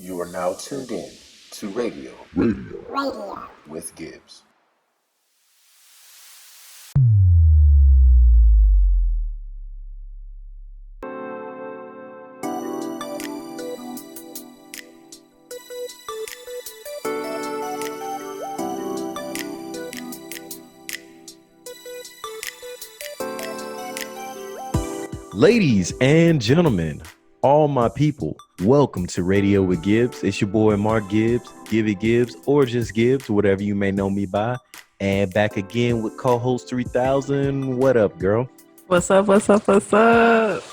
You are now tuned in to Radio with Gibbs. Ladies and gentlemen, all my people, welcome to Radio with Gibbs. It's your boy Mark Gibbs, Gibby Gibbs, or just Gibbs, whatever you may know me by. And back again with co-host 3000. What up, girl? What's up? What's up? What's up?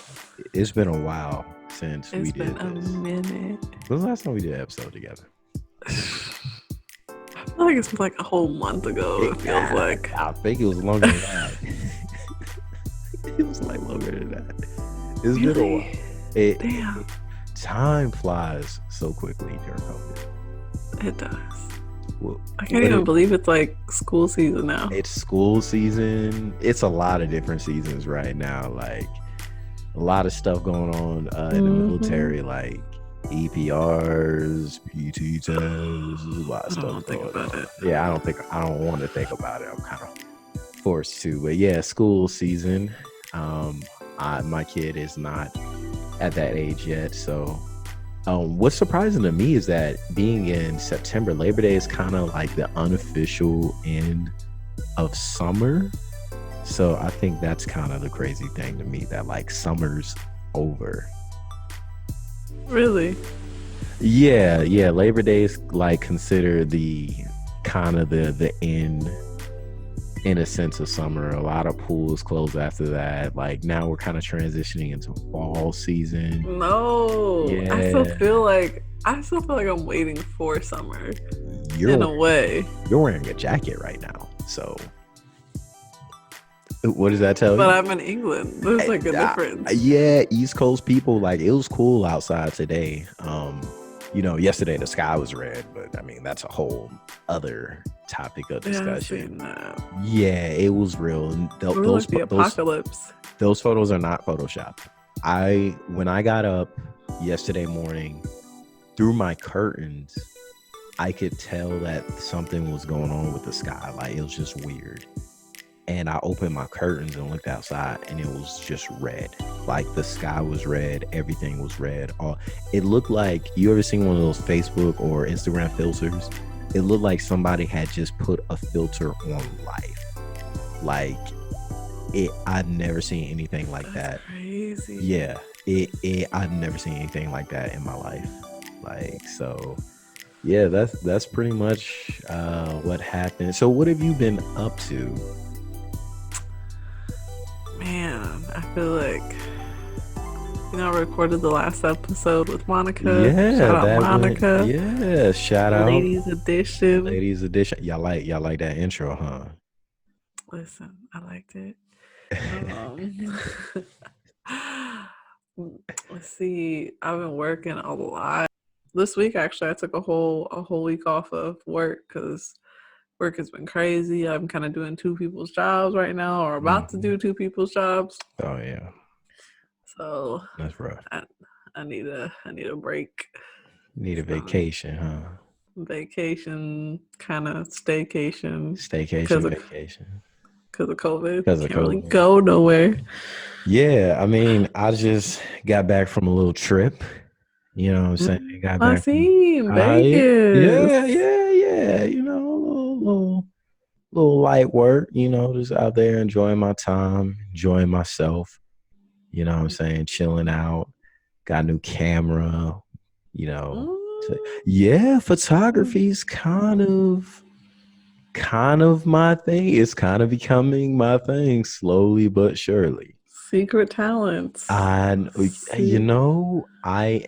It's been a while since we did It's been a minute. When was the last time we did an episode together? I feel like it's like a whole month ago. It feels like. I think it was longer than that. It was like longer than that. It's been a while. Damn. Time flies so quickly during COVID. It does. Well, I can't even believe it's like school season now. It's school season. It's a lot of different seasons right now. Like a lot of stuff going on in the military, like EPRs, PT tests, a lot of stuff. I don't think about it. Yeah, I don't want to think about it. I'm kind of forced to. But yeah, school season. My kid is not at that age yet, so what's surprising to me is that being in September, Labor Day is kind of like the unofficial end of summer. So I think that's kind of the crazy thing to me, that like summer's over. Really? Yeah. Labor Day is like considered the kind of the end, in a sense, of summer. A lot of pools close after that. Like now we're kind of transitioning into fall season. No. Yeah. I still feel like I'm waiting for summer in a way. You're wearing a jacket right now. So what does that tell you? But I'm in England. There's like a difference. Yeah, East Coast people, like it was cool outside today. Yesterday the sky was red, but I mean that's a whole other topic of discussion. Yeah, it was real. Those the apocalypse. Those photos are not photoshopped. When I got up yesterday morning, through my curtains, I could tell that something was going on with the sky. Like it was just weird. And I opened my curtains and looked outside, and it was just red. Like the sky was red, everything was red. It looked like, you ever seen one of those Facebook or Instagram filters? It looked like somebody had just put a filter on life. Like I'd never seen anything like that. Crazy. Yeah, I've never seen anything like that in my life. Like, so yeah, that's pretty much what happened. So what have you been up to? Man, I feel like, I recorded the last episode with Monica. Yeah, shout out Monica. Shout out. Ladies edition. Y'all like that intro, huh? Listen, I liked it. Let's see. I've been working a lot. This week, actually, I took a whole week off of work because work has been crazy. I'm kind of doing two people's jobs right now, or about to do two people's jobs. Oh yeah. So that's rough. I need a break. Need a vacation, huh? Vacation, kind of staycation. Vacation. Because of COVID. Can't really go nowhere. Yeah, I mean, I just got back from a little trip. You know what I'm saying? Vegas. Yeah. Little light work. Just out there enjoying my time, enjoying myself. You know what I'm saying? Chilling out. Got a new camera. Photography's kind of my thing. It's kind of becoming my thing slowly but surely. Secret talents. I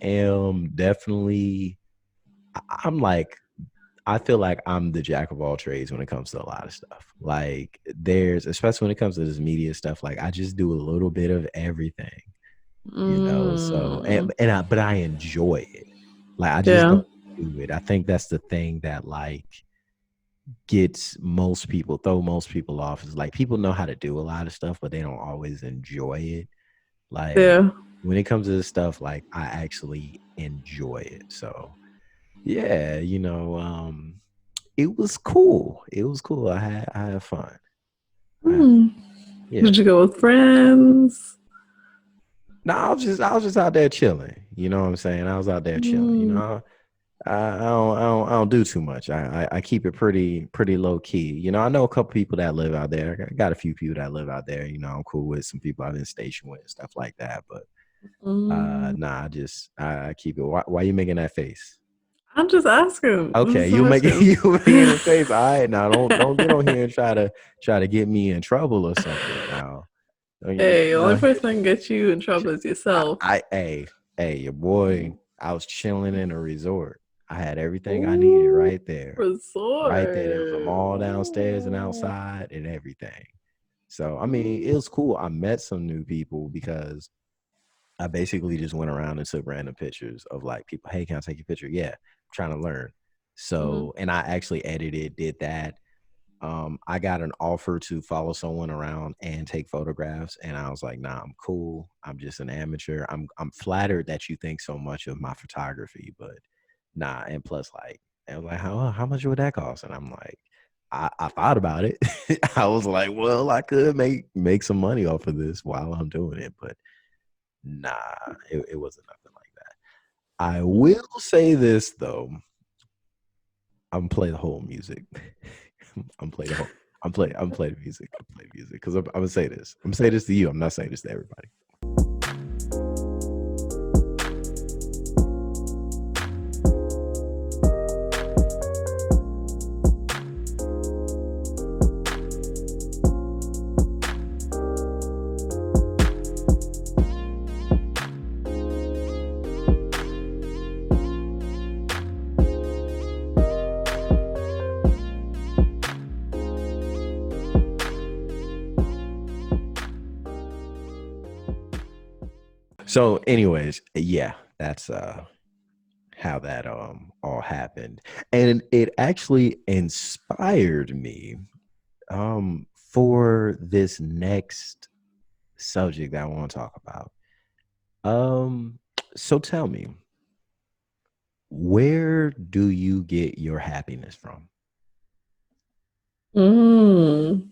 am definitely, I feel like I'm the jack of all trades when it comes to a lot of stuff. Like especially when it comes to this media stuff, like I just do a little bit of everything, so, but I enjoy it. Like I just don't do it. I think that's the thing that like throw most people off, is like people know how to do a lot of stuff, but they don't always enjoy it. Like when it comes to this stuff, like I actually enjoy it. So Yeah, it was cool. It was cool. I had fun. Hmm. Yeah. Did you go with friends? No, I was just out there chilling. You know what I'm saying? I was out there chilling. Mm. I don't do too much. I keep it pretty low key. I know a couple people that live out there. I got a few people that live out there. I'm cool with some people I've been stationed with and stuff like that. But Mm. nah, I keep it. Why you making that face? I'm just asking. I'm Okay, just you making asking. you making a face. All right, now don't get on here and try to get me in trouble or something. Now, Hey, the only person that can get you in trouble is yourself. hey, your boy. I was chilling in a resort. I had everything I needed Ooh, right there. Right there. There was a resort. mall downstairs and Ooh. outside and everything. So I mean, it was cool. I met some new people because I basically just went around and took random pictures of like people. Hey, can I take your picture? Yeah, I'm trying to learn. Mm-hmm. So, and I actually edited, did that. I got an offer to follow someone around and take photographs, and I was like, "Nah, I'm cool. I'm just an amateur. I'm flattered that you think so much of my photography, but nah." And plus, like, I was like, "How much would that cost?" And I'm like, I thought about it. I was like, "Well, I could make some money off of this while I'm doing it, but nah, it wasn't nothing like that." I will say this though. I'm play the whole music. I'm play the whole. I'm play the music. I'm play the music because I'm gonna say this. I'm gonna say this to you. I'm not saying this to everybody. So, anyways, yeah, that's how that all happened, and it actually inspired me for this next subject that I want to talk about. So tell me, where do you get your happiness from? Mm.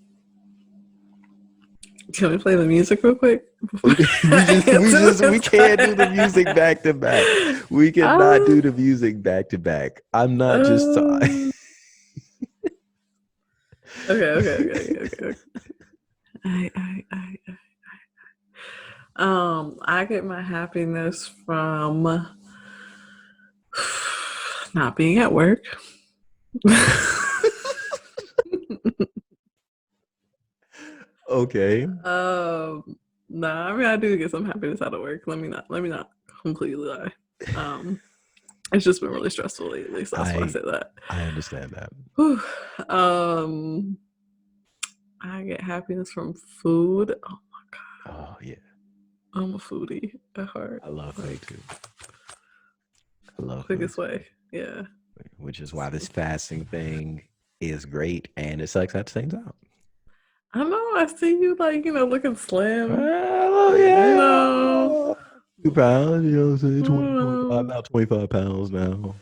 Can we play the music real quick before We I answer we this can't do the music question? back to back. We cannot do the music back to back. I'm not just Um, okay. I. I get my happiness from not being at work. Okay. No, I mean I do get some happiness out of work. Let me not completely lie. Um, it's just been really stressful lately, so that's why I I said that. I understand that. Whew. Um, I get happiness from food. Oh my god, Oh yeah. I'm a foodie at heart. I love food Like too. I love food quickest too. way, yeah. Which is why this fasting thing is great and it sucks at the same time. I know. I see you like looking slim. Oh You know. yeah. 2 pounds, you know what I'm saying? 20, 25, Mm. about 25 pounds now.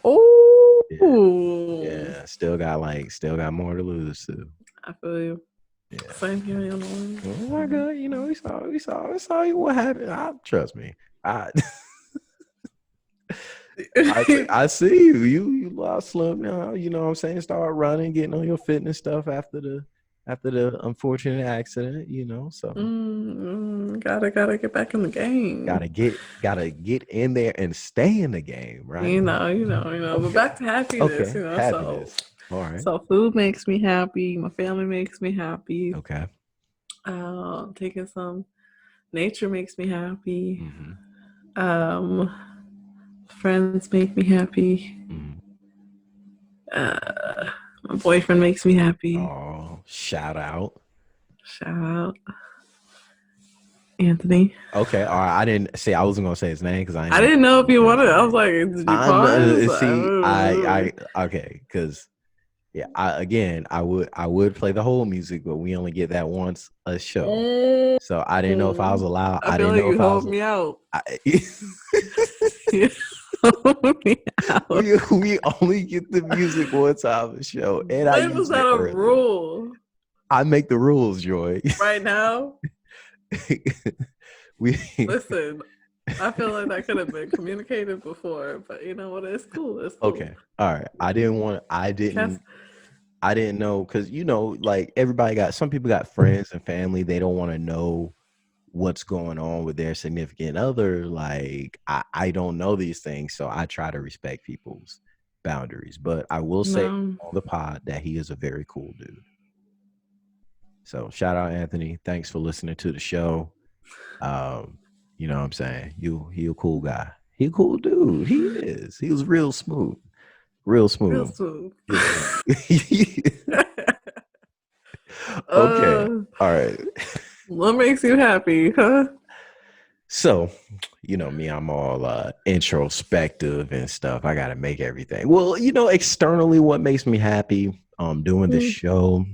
Yeah. Oh, Yeah. Still got more to lose too. I feel you. Yeah. Same here, you know. Oh my god, we saw what happened. Trust me. I I see you. You lost slim now. You know what I'm saying? Start running, getting on your fitness stuff after the unfortunate accident, so Gotta get back in the game. gotta get in there and stay in the game, right? But Okay. back to happiness, Okay. So, Happiness. All right. food makes me happy. My family makes me happy. Okay. Taking some nature makes me happy. Mm-hmm. Um, friends make me happy. Mm-hmm. My boyfriend makes me happy. Oh, shout out. Shout out Anthony. Okay, all right. I didn't see. I wasn't gonna say his name because I didn't I know didn't know if you say his wanted. I was name. like, did you I pause? see. Okay, because yeah. I would play the whole music, but we only get that once a show. So I didn't know if I was allowed. I I feel didn't like know you if I was. helped me out. I, Yeah. we only get the music one time a show, and I When was use it that a early. rule? I make the rules, Joy. Right now? we Listen, I feel like that could have been communicated before, but you know what? It's cool. It's cool. okay. All right. I didn't know, because like everybody got, some people got friends and family. They don't want to know what's going on with their significant other. Like I don't know these things, so I try to respect people's boundaries. But I will say No. on the pod that he is a very cool dude. So shout out Anthony. Thanks for listening to the show. You know what I'm saying? He a cool guy. He a cool dude. He is. He was real smooth. Real Real smooth. smooth. Real smooth. Okay. All right. What makes you happy, huh? So, you know me, I'm all introspective and stuff. I gotta make everything. Well, externally, what makes me happy? Doing the show.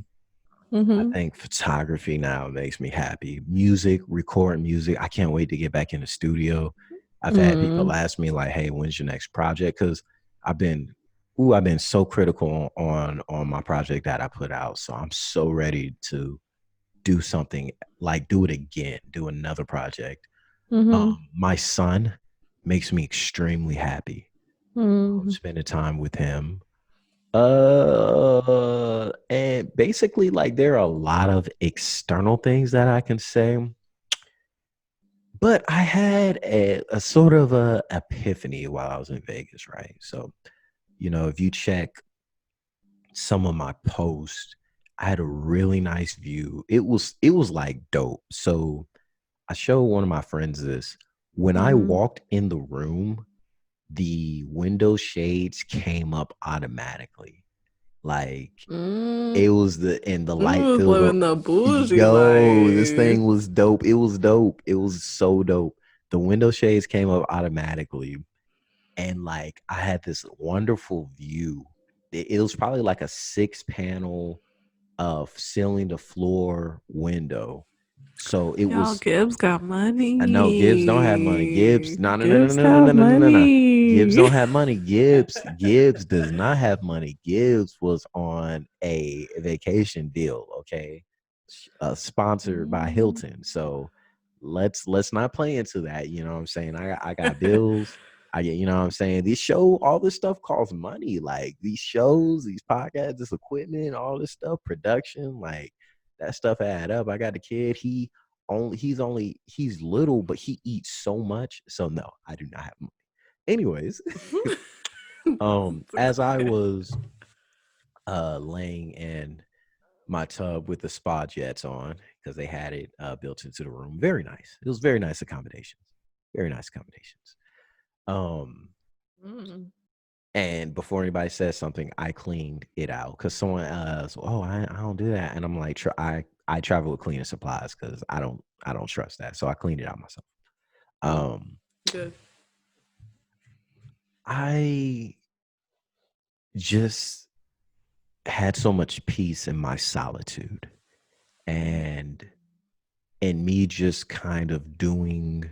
I think photography now makes me happy. Music, recording music. I can't wait to get back in the studio. I've had people ask me like, "Hey, when's your next project?" Because I've been so critical on my project that I put out. So I'm so ready to do something, like do it again, do another project. My son makes me extremely happy. Spending time with him. And basically, like, there are a lot of external things that I can say, but I had a sort of a epiphany while I was in Vegas, right? So, if you check some of my posts, I had a really nice view. It was like dope. So I showed one of my friends this. When I walked in the room, the window shades came up automatically. Like, it was the light was filled living up. the bougie Yo, this thing life. was dope. It was dope. It was so dope. The window shades came up automatically, and like I had this wonderful view. It was probably like a 6-panel of ceiling to floor window. So it Y'all, was. Gibbs got money. I know Gibbs don't have money. Gibbs, no, no, no, no, Gibbs no, no, got no, no, no, no. Gibbs money. don't have money. Gibbs does not have money. Gibbs was on a vacation deal, okay, sponsored by Hilton. So let's not play into that. You know what I'm saying? I got bills. You know what I'm saying? All this stuff costs money. Like these shows, these podcasts, this equipment, all this stuff, production, like that stuff add up. I got a kid. He's little, but he eats so much. So no, I do not have money. Anyways, as I was laying in my tub with the spa jets on, because they had it built into the room. Very nice. It was very nice accommodations. Very nice accommodations. And before anybody says something, I cleaned it out, because someone I don't do that, and I'm like, I travel with cleaning supplies because I don't trust that, so I cleaned it out myself. Good. I just had so much peace in my solitude, and in me just kind of doing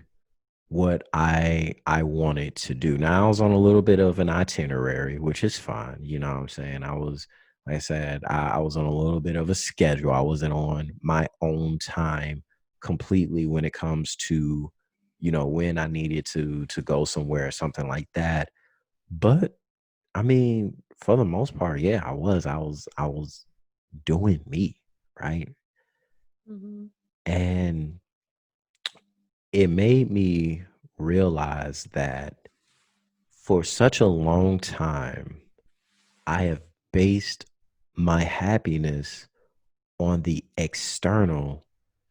what I wanted to do. Now I was on a little bit of an itinerary, which is fine. You know what I'm saying? Like I said, I was on a little bit of a schedule. I wasn't on my own time completely when it comes to, when I needed to go somewhere or something like that. But I mean, for the most part, yeah, I was doing me, right? And it made me realize that for such a long time, I have based my happiness on the external,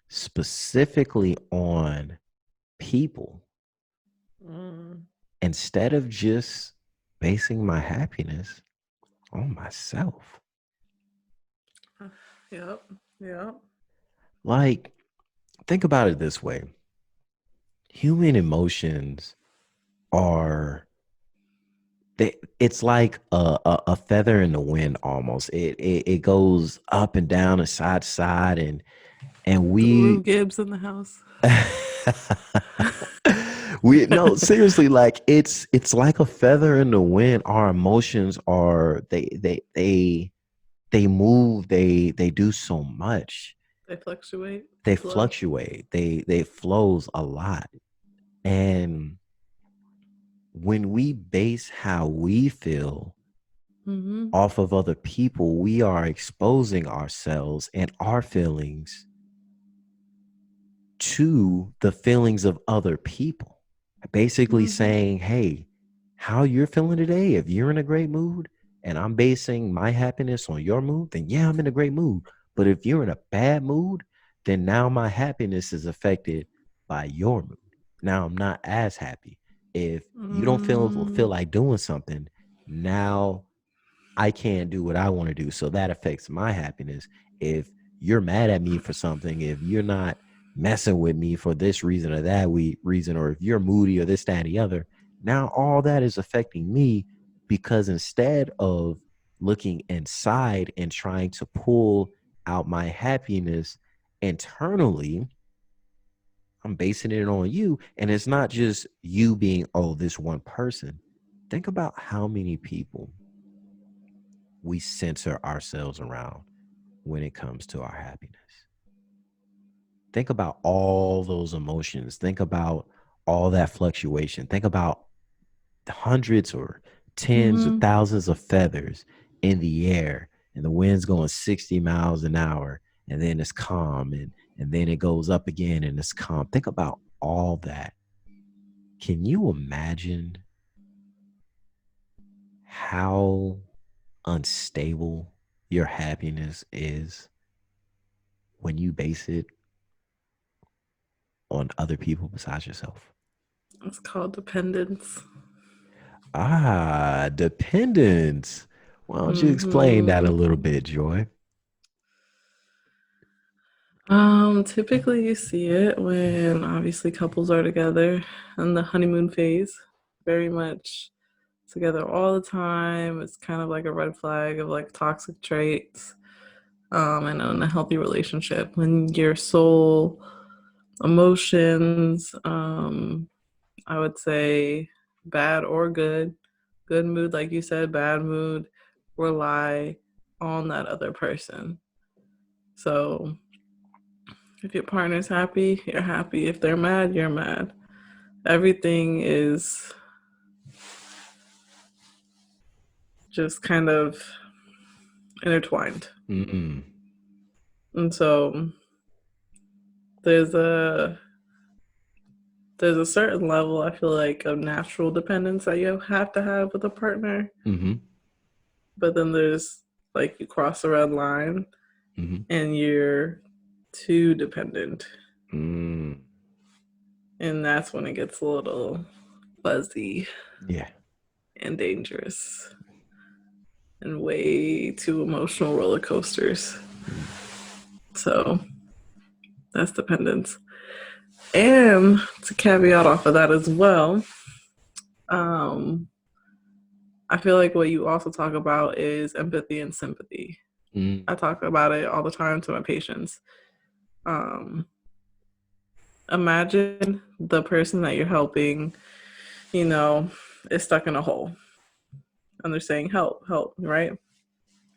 specifically on people, instead of just basing my happiness on myself. Yep. Like, think about it this way. Human emotions are it's like a feather in the wind almost. It goes up and down and side to side, and Guru we Gibbs in the house. We no, seriously, like it's like a feather in the wind. Our emotions are they move, they do so much. They fluctuate, They flow. fluctuate. They flows a lot. And when we base how we feel Mm-hmm. off of other people, we are exposing ourselves and our feelings to the feelings of other people. Basically Mm-hmm. saying, hey, how you're feeling today, if you're in a great mood and I'm basing my happiness on your mood, then yeah, I'm in a great mood. But if you're in a bad mood, then now my happiness is affected by your mood. Now I'm not as happy. If you don't feel Mm. like doing something, now I can't do what I want to do. So that affects my happiness. If you're mad at me for something, if you're not messing with me for this reason or that reason, or if you're moody or this, that, and the other, now all that is affecting me because instead of looking inside and trying to pull out my happiness internally, I'm basing it on you. And it's not just you being, oh, this one person. Think about how many people we censor ourselves around when it comes to our happiness. Think about all those emotions. Think about all that fluctuation. Think about the hundreds or tens of Mm-hmm. thousands of feathers in the air and the wind's going 60 miles an hour and then it's calm and then it goes up again and it's calm. Think about all that. Can you imagine how unstable your happiness is when you base it on other people besides yourself? It's called dependence. Ah, dependence. Why don't you explain that a Mm-hmm. little bit, Joy? Typically you see it when obviously couples are together in the honeymoon phase, very much together all the time. It's kind of like a red flag of like toxic traits. And in a healthy relationship, when your soul, emotions, I would say bad or good mood, like you said, bad mood, rely on that other person. So if your partner's happy, you're happy. If they're mad, you're mad. Everything is just kind of intertwined. Mm-mm. And so there's a there's a certain level I feel like of natural dependence that you have to have with a partner, Mm-hmm. but then there's like you cross the red line Mm-hmm. and you're too dependent, Mm. and that's when it gets a little fuzzy Yeah. and dangerous and way too emotional roller coasters. Mm. So that's dependence. And to caveat off of that as well, um, I feel like what you also talk about is empathy and sympathy. Mm. I talk about it all the time to my patients. Um, Imagine the person that you're helping, you know, is stuck in a hole and they're saying, help, help, right?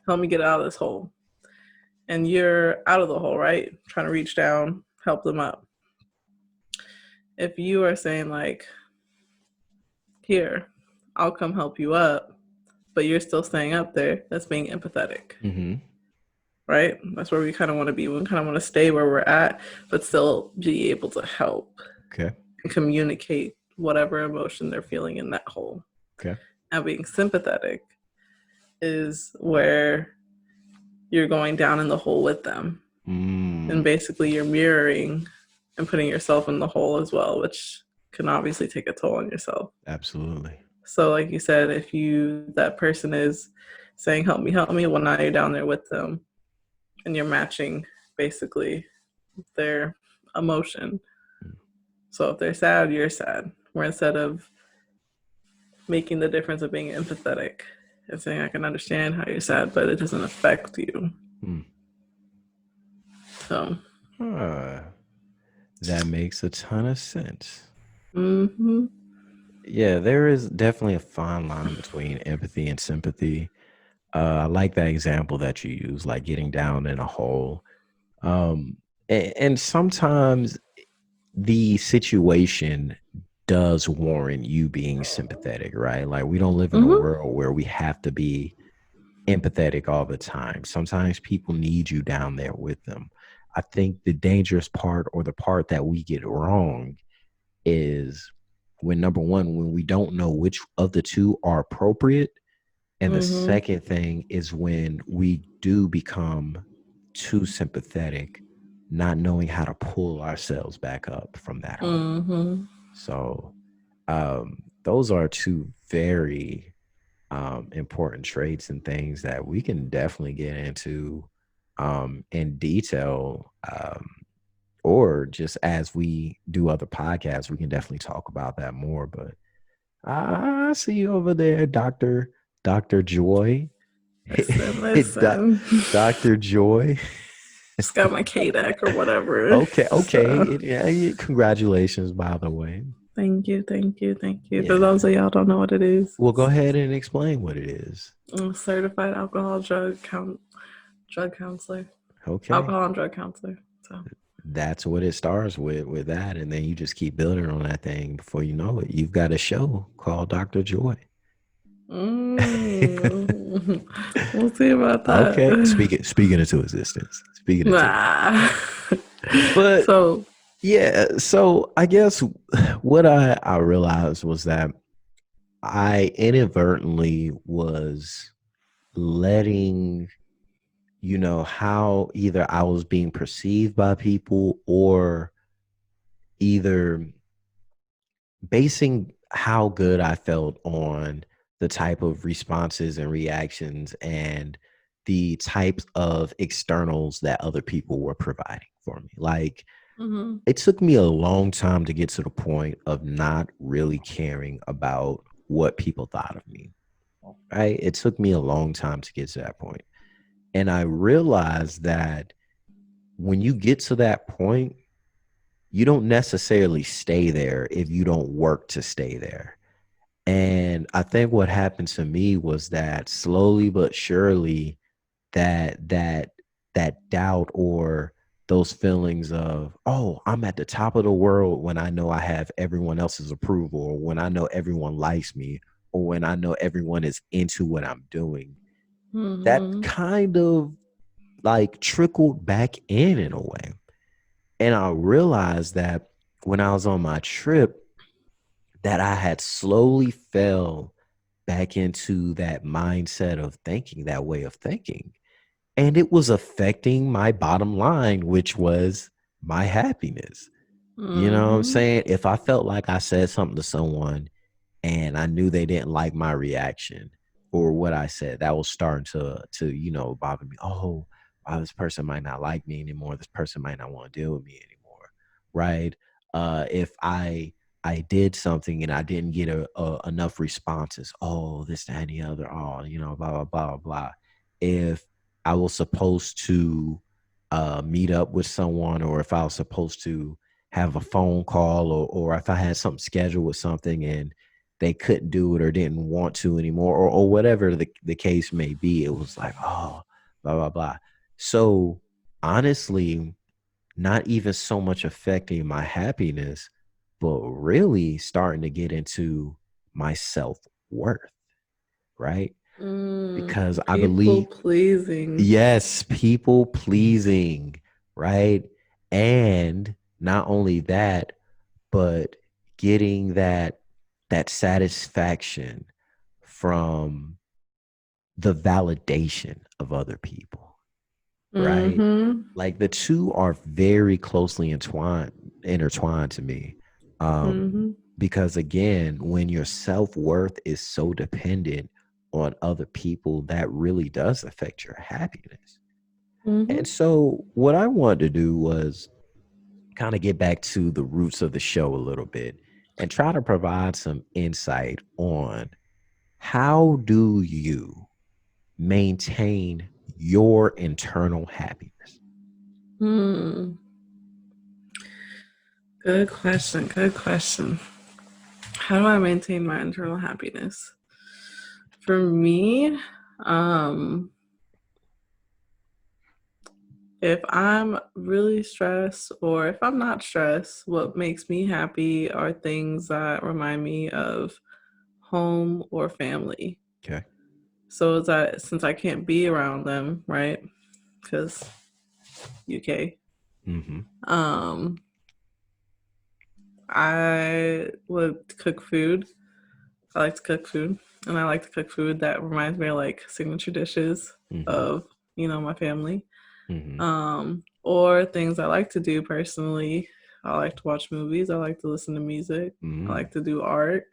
Help me get out of this hole. And you're out of the hole, right? Trying to reach down, help them up. If you are saying, like, here, I'll come help you up, but you're still staying up there, that's being empathetic, Mm-hmm. right? That's where we kind of want to be. We kind of want to stay where we're at, but still be able to help Okay. and communicate whatever emotion they're feeling in that hole. Okay. Now, being sympathetic is where you're going down in the hole with them. And Mm. basically, you're mirroring and putting yourself in the hole as well, which can obviously take a toll on yourself. Absolutely. So, like you said, if that person is saying, help me, well, now you're down there with them and you're matching basically their emotion. Mm. So, if they're sad, you're sad. Where instead of making the difference of being empathetic and saying, I can understand how you're sad, but it doesn't affect you. Mm. So, Ah, that makes a ton of sense. Mm-hmm. Yeah, there is definitely a fine line between empathy and sympathy. I like that example that you use, like getting down in a hole. And sometimes the situation does warrant you being sympathetic, right? Like we don't live in a Mm-hmm. world where we have to be empathetic all the time. Sometimes people need you down there with them. I think the dangerous part, or the part that we get wrong, is when, number one, when we don't know which of the two are appropriate. And the Mm-hmm. second thing is when we do become too sympathetic, not knowing how to pull ourselves back up from that hole. Mm-hmm. So those are two very important traits and things that we can definitely get into in detail, or just as we do other podcasts, we can definitely talk about that more. But I see you over there, Doctor Joy. Listen, Doc- listen. Dr. Joy. Just got my KDAC or whatever. Okay, okay. So Congratulations, by the way. thank you, thank you, thank you. For Yeah. those of y'all don't know what it is, Well, go ahead and explain what it is. I'm a certified drug counselor, Okay. alcohol and drug counselor. So That's what it starts with that. And then you just keep building on that thing. Before you know it, you've got a show called Dr. Joy. we'll see about Okay. that. Speaking into existence. Speaking into Nah. But So yeah, so I guess what I realized was that I inadvertently was letting, how either I was being perceived by people, or either basing how good I felt on the type of responses and reactions and the types of externals that other people were providing for me. Like, mhm. it took me a long time to get to the point of not really caring about what people thought of me. Right? It took me a long time to get to that point. And I realized that when you get to that point, you don't necessarily stay there if you don't work to stay there. And I think what happened to me was that slowly but surely, that that doubt, or those feelings of, oh, I'm at the top of the world when I know I have everyone else's approval, or when I know everyone likes me, or when I know everyone is into what I'm doing, that Mhm. kind of like trickled back in a way. And I realized that when I was on my trip, that I had slowly fell back into that mindset of thinking, that way of thinking. And it was affecting my bottom line, which was my happiness. You know what I'm Mhm. saying? If I felt like I said something to someone and I knew they didn't like my reaction or what I said, that was starting to bother me. Oh, wow, this person might not like me anymore. This person might not want to deal with me anymore. Right? If I did something and I didn't get enough responses, oh, this, that, and the other, oh, blah, blah, blah, blah. If I was supposed to meet up with someone, or if I was supposed to have a phone call, or if I had something scheduled with something and they couldn't do it or didn't want to anymore, or whatever the case may be, it was like, oh, blah, blah, blah. So honestly, not even so much affecting my happiness, but really starting to get into my self-worth, right? Because I People believe, pleasing. yes, people pleasing, right? And not only that, but getting that satisfaction from the validation of other people, right? Mhm. Like the two are very closely intertwined to me. Mhm. Because again, when your self-worth is so dependent on other people, that really does affect your happiness. And Mhm. so what I wanted to do was kind of get back to the roots of the show a little bit and try to provide some insight on how do you maintain your internal happiness. Hmm. Good question. Good question. How do I maintain my internal happiness? For me, if I'm really stressed or if I'm not stressed, what makes me happy are things that remind me of home or family. Okay. So that since I can't be around them, right? Because UK, Mm-hmm. um, I would cook food. I like to cook food, and I like to cook food that reminds me of like signature dishes Mm-hmm. of my family. Mm-hmm. Or things I like to do personally. I like to watch movies. I like to listen to music. I Mm. like to do art.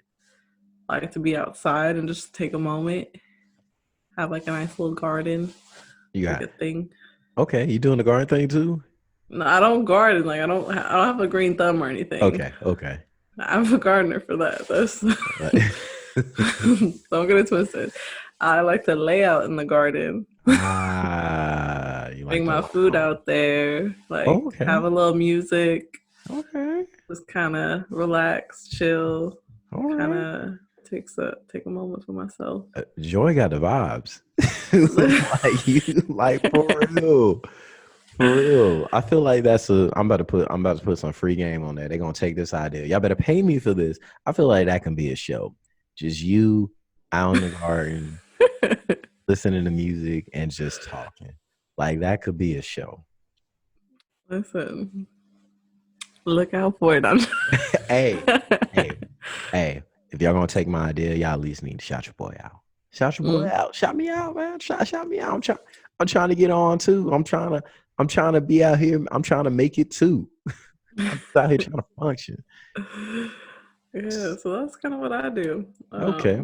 I like to be outside and just take a moment, have like a nice little garden, You like got a thing. okay. You doing the garden thing too? No, I don't garden. Like I don't have a green thumb or anything. Okay. Okay. I'm a gardener for that. That's don't get it twisted. I like to lay out in the garden, You bring like the my food lawn. out there, like Okay. have a little music, Okay. just kind of relax, chill, All kind right. of take a moment for myself. Joy got the vibes. Like you like for real. For real. I feel like I'm about to put some free game on there. They're gonna take this idea. Y'all better pay me for this. I feel like that can be a show. Just you out in the garden, listening to music and just talking. Like that could be a show. Listen, look out for it. Hey, hey, hey. If y'all gonna take my idea, y'all at least need to shout your boy out. Shout your boy out. Shout me out, man. Shout me out. I'm trying to get on too. I'm trying to be out here. I'm trying to make it too. I'm out here trying to function. Yeah, so that's kind of what I do. Okay.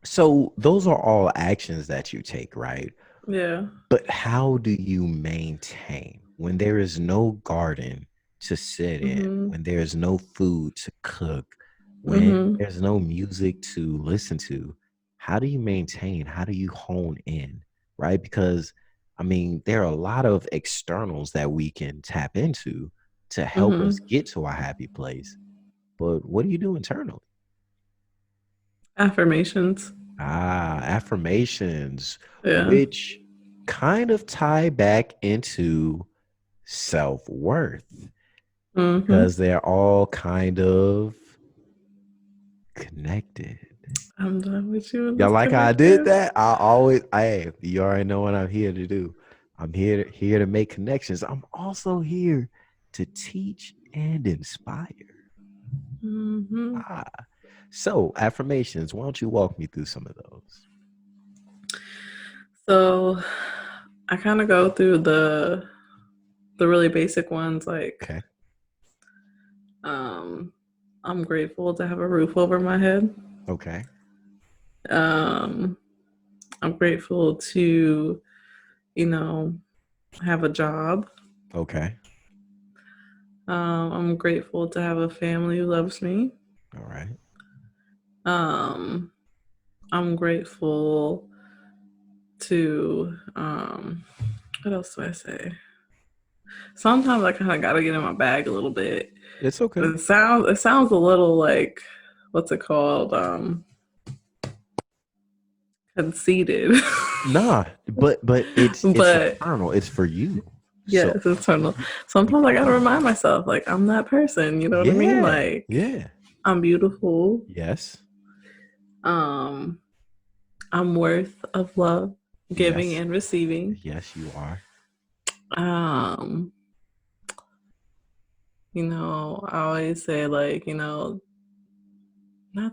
So those are all actions that you take, right? Yeah. But how do you maintain when there is no garden to sit in, Mhm. when there's no food to cook, when Mhm. there's no music to listen to? How do you maintain? How do you hone in, right? Because I mean, there are a lot of externals that we can tap into to help us Mhm. get to our happy place. But what do you do internally? Affirmations. Affirmations, Yeah. which kind of tie back into self-worth Mhm. because they're all kind of connected. I'm done with you and Y'all it's like how I did connected. that? Hey, you already know what I'm here to do. I'm here to make connections. I'm also here to teach and inspire. Mhm. Ah, so affirmations. Why don't you walk me through some of those? So I kind of go through the really basic ones like Okay. um I'm grateful to have a roof over my head. Okay. Um I'm grateful to, you know, have a job. Okay. I'm grateful to have a family who loves me. All right. Um I'm grateful to what else do I say? Sometimes I kind of got to get in my bag a little bit. It's okay. It sounds a little like what's it called? Conceited. Nah, but it's But internal. It's for you. yeah, So it's internal. you Sometimes I got to welcome. remind myself like I'm that person, you know what I mean? Yeah. Like Yeah. I'm beautiful. Yes. Um I'm worth of love, giving Yes. and receiving. Yes, you are. Um I always say like, not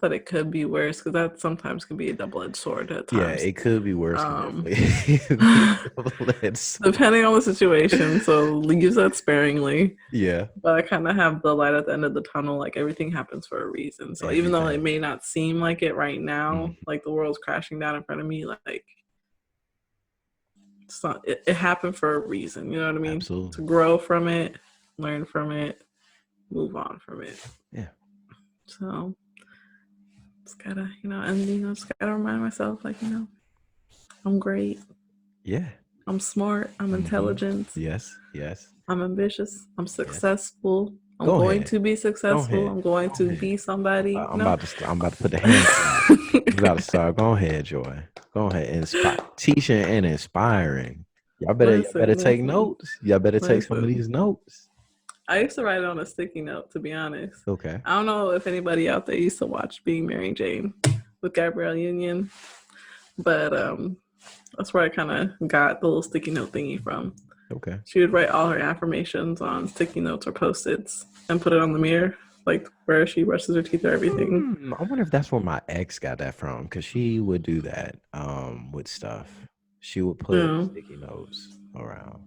that it could be worse because that sometimes can be a double-edged sword at Yeah, times. it could be worse. Can Um, definitely be a double-edged sword. depending on the situation, so use that sparingly. Yeah. But I kind of have the light at the end of the tunnel. Like everything happens for a reason. So even though it Everything. may not seem like it right now, Mhm. like the world's crashing down in front of me, like it happened for a reason. You know what I mean? To Absolutely. grow from it, learn from it, move on from it. Yeah. So just gotta, just gotta remind myself, like, I'm great. Yeah. I'm smart. I'm Hmm. intelligent. Yes. Yes. I'm ambitious. I'm Yes. successful. I'm Go going ahead. to be successful. ahead. I'm going Go to ahead. be somebody. I'm No. about to. I'm about to put the hand clap. We about to start. Go ahead, Joy. Go ahead. Inspire, teaching and inspiring. Y'all better take Listen. notes. Y'all better take some of Listen. these notes. I used to write it on a sticky note, to be honest. Okay. I don't know if anybody out there used to watch Being Mary Jane with Gabrielle Union, but that's where I kind of got the little sticky note thingy from. Okay. She would write all her affirmations on sticky notes or post-its and put it on the mirror, like where she brushes her teeth or everything. I wonder if that's where my ex got that from, because she would do that with stuff. She would put sticky notes around.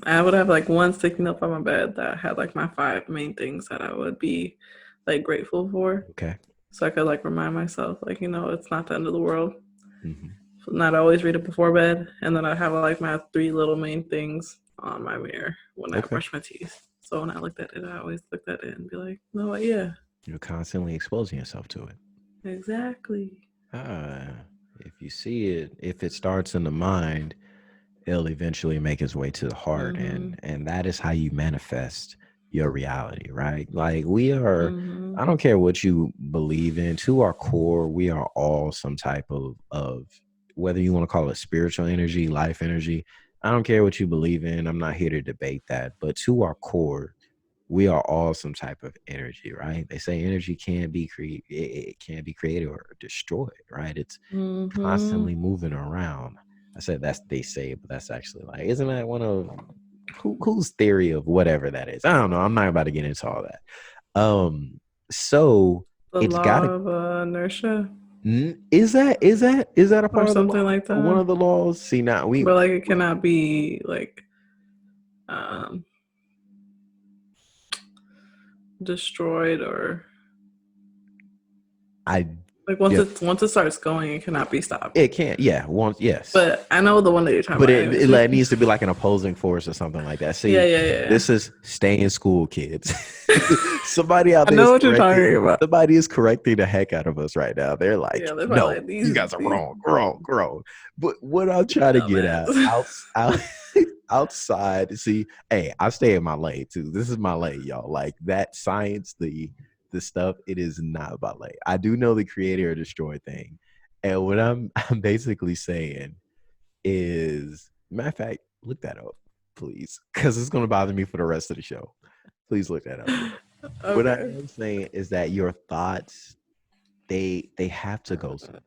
I would have like one sticky note by my bed that had like my 5 main things that I would be like grateful for. Okay. So I could like remind myself, like, it's not the end of the world. Mm-hmm. So not always read it before bed. And then I have like my 3 little main things on my mirror when I brush my teeth. So when I looked at it, I always looked at it and be like, no, yeah. You're constantly exposing yourself to it. Exactly. If you see it, if it starts in the mind, it'll eventually make its way to the heart, and that is how you manifest your reality, right? Like we are, I don't care what you believe in, to our core, we are all some type of whether you want to call it spiritual energy, life energy. I don't care what you believe in. I'm not here to debate that, but to our core, we are all some type of energy, right? They say energy can be it can be created or destroyed, right? It's constantly moving around. I said that's they say, but that's actually like, isn't that one of whose theory of whatever that is? I don't know. I'm not about to get into all that. So the it's law got of inertia. Is that a part or of the something law? like that? One of the laws? See, now but like it cannot be like destroyed or like once it starts going, it cannot be stopped. It can't. Yeah. Once. Yes. But I know the one that you're talking about. But it needs to be like an opposing force or something like that. See, yeah. This is stay in school, kids. Somebody out there. I know what you're talking about. Somebody is correcting the heck out of us right now. They're like, no, like, you guys are wrong. But what I'm trying to get at outside, see, hey, I stay in my lane too. This is my lane, y'all. Like that science, the stuff, it is not my lane. I do know the creator or destroy thing. And what I'm basically saying is, matter of fact, look that up, please, because it's going to bother me for the rest of the show. Please look that up. Okay. What I am saying is that your thoughts, they have to go somewhere,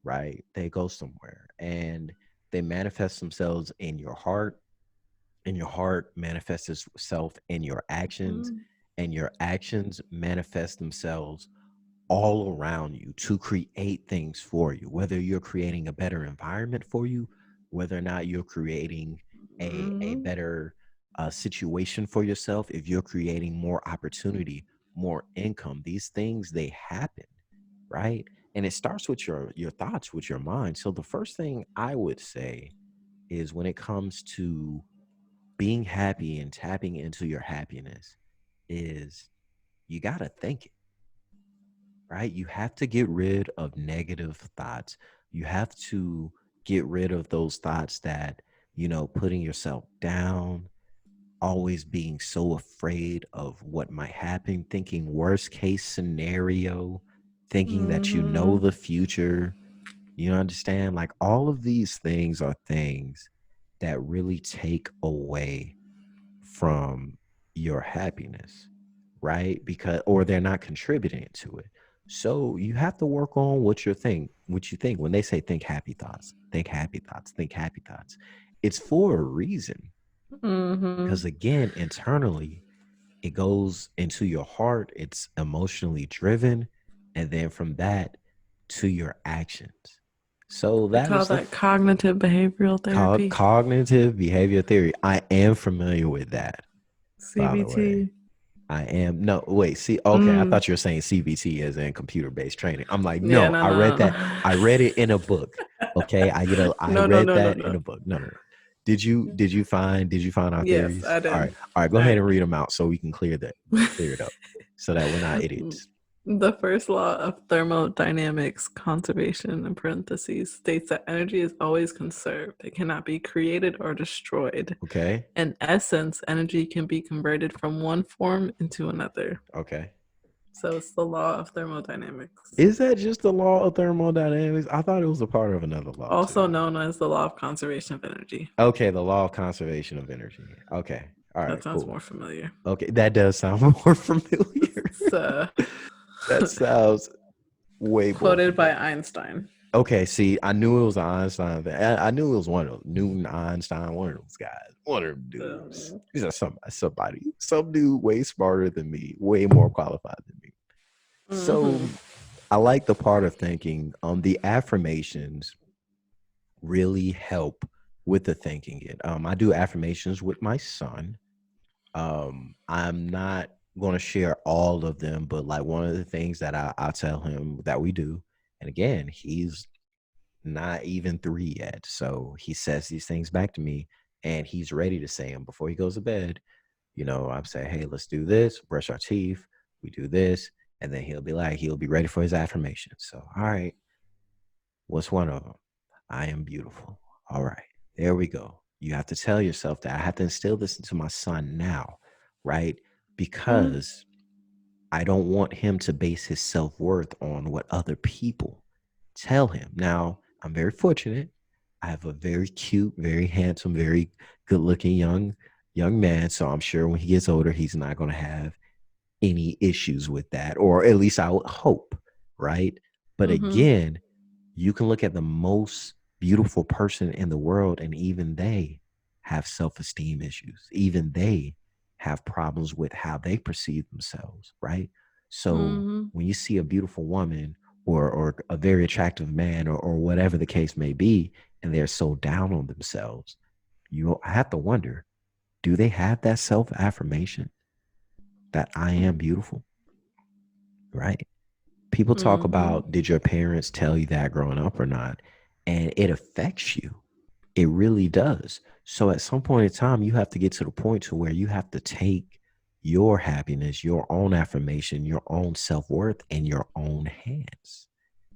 right? They go somewhere, and they manifest themselves in your heart, and your heart manifests itself in your actions, and your actions manifest themselves all around you to create things for you, whether you're creating a better environment for you, whether or not you're creating a better situation for yourself, if you're creating more opportunity, more income. These things, they happen, right? And it starts with your thoughts, with your mind. So the first thing I would say is, when it comes to being happy and tapping into your happiness, is you got to think it. Right? You have to get rid of negative thoughts. You have to get rid of those thoughts that, putting yourself down, always being so afraid of what might happen, thinking worst case scenario, thinking that you know the future. You understand? Like, all of these things are things that really take away from your happiness, right? Or they're not contributing to it. So you have to work on what you think. When they say think happy thoughts, think happy thoughts, think happy thoughts, it's for a reason. Because again, internally, it goes into your heart. It's emotionally driven, and then from that to your actions. So they call that cognitive behavioral therapy. Cognitive behavior theory. I am familiar with that. CBT. By the way. I am. No, wait. See, okay. I thought you were saying CBT as in computer-based training. I'm like, no, I read that. I read it in a book. Okay, I read that in a book. No. Did you find our theories? Yes, I did. All right. Go ahead and read them out so we can clear it up, so that we're not idiots. The first law of thermodynamics, conservation in parentheses, states that energy is always conserved. It cannot be created or destroyed. Okay. In essence, energy can be converted from one form into another. Okay. So it's the law of thermodynamics, Is that just the law of thermodynamics? I thought it was a part of another law also too. known as the law of conservation of energy. Okay, the law of conservation of energy. Okay. All That right, sounds cool. more familiar. Okay, that does sound more familiar. It's That sounds way more quoted by familiar. Einstein. Okay, see, I knew it was an Einstein thing. I knew it was one of those Newton, Einstein, one of those guys, one of them dudes. These are some dude way smarter than me, way more qualified than me. So I like the part of thinking the affirmations really help with the thinking it. I do affirmations with my son. I'm not going to share all of them, but like one of the things that I tell him that we do, and again, he's not even 3 yet. So he says these things back to me and he's ready to say them before he goes to bed. I'm saying, hey, let's do this, brush our teeth, we do this. And then he'll be ready for his affirmation. So, all right, what's one of them? I am beautiful. All right, there we go. You have to tell yourself that. I have to instill this into my son now, right? Because I don't want him to base his self-worth on what other people tell him. Now, I'm very fortunate. I have a very cute, very handsome, very good-looking young man. So I'm sure when he gets older, he's not going to have any issues with that, or at least I would hope, right? But again, you can look at the most beautiful person in the world, and even they have self-esteem issues. Even they have problems with how they perceive themselves, right? So when you see a beautiful woman or a very attractive man or whatever the case may be, and they're so down on themselves, you have to wonder, do they have that self-affirmation that I am beautiful, right? People talk about, did your parents tell you that growing up or not? And it affects you. It really does. So at some point in time, you have to get to the point to where you have to take your happiness, your own affirmation, your own self-worth in your own hands.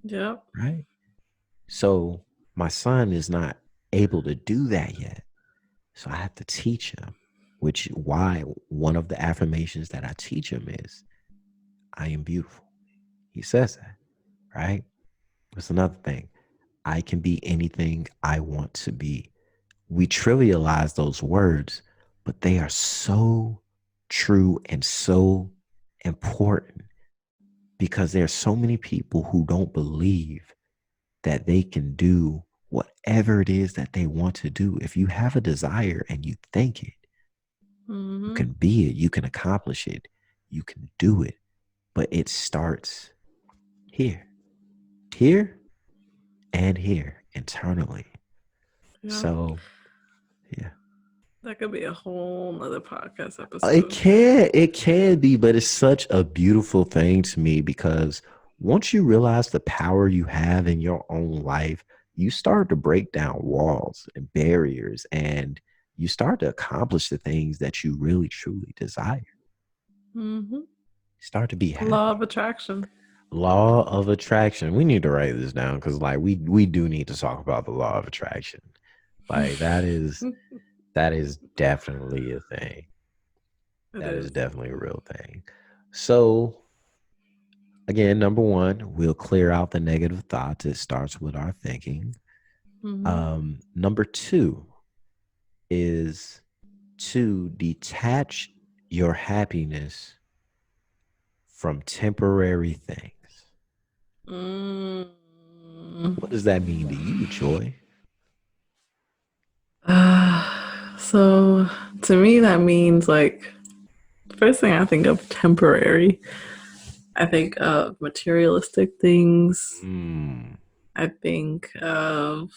Yep. Right. So my son is not able to do that yet. So I have to teach him, which why one of the affirmations that I teach him is, I am beautiful. He says that, right? That's another thing. I can be anything I want to be. We trivialize those words, but they are so true and so important because there are so many people who don't believe that they can do whatever it is that they want to do. If you have a desire and you think it, you can be it, you can accomplish it, you can do it. But it starts here, and here internally. Yeah. So, yeah. That could be a whole nother podcast episode. It can be, but it's such a beautiful thing to me because once you realize the power you have in your own life, you start to break down walls and barriers and you start to accomplish the things that you really truly desire. Start to be happy. Law of attraction. Law of attraction. We need to write this down because like we do need to talk about the law of attraction. Like that is definitely a thing. That is definitely a real thing. So again, number one, we'll clear out the negative thoughts. It starts with our thinking. Number two is to detach your happiness from temporary things. What does that mean to you, Joy? So to me, that means like, first thing I think of temporary. I think of materialistic things. I think of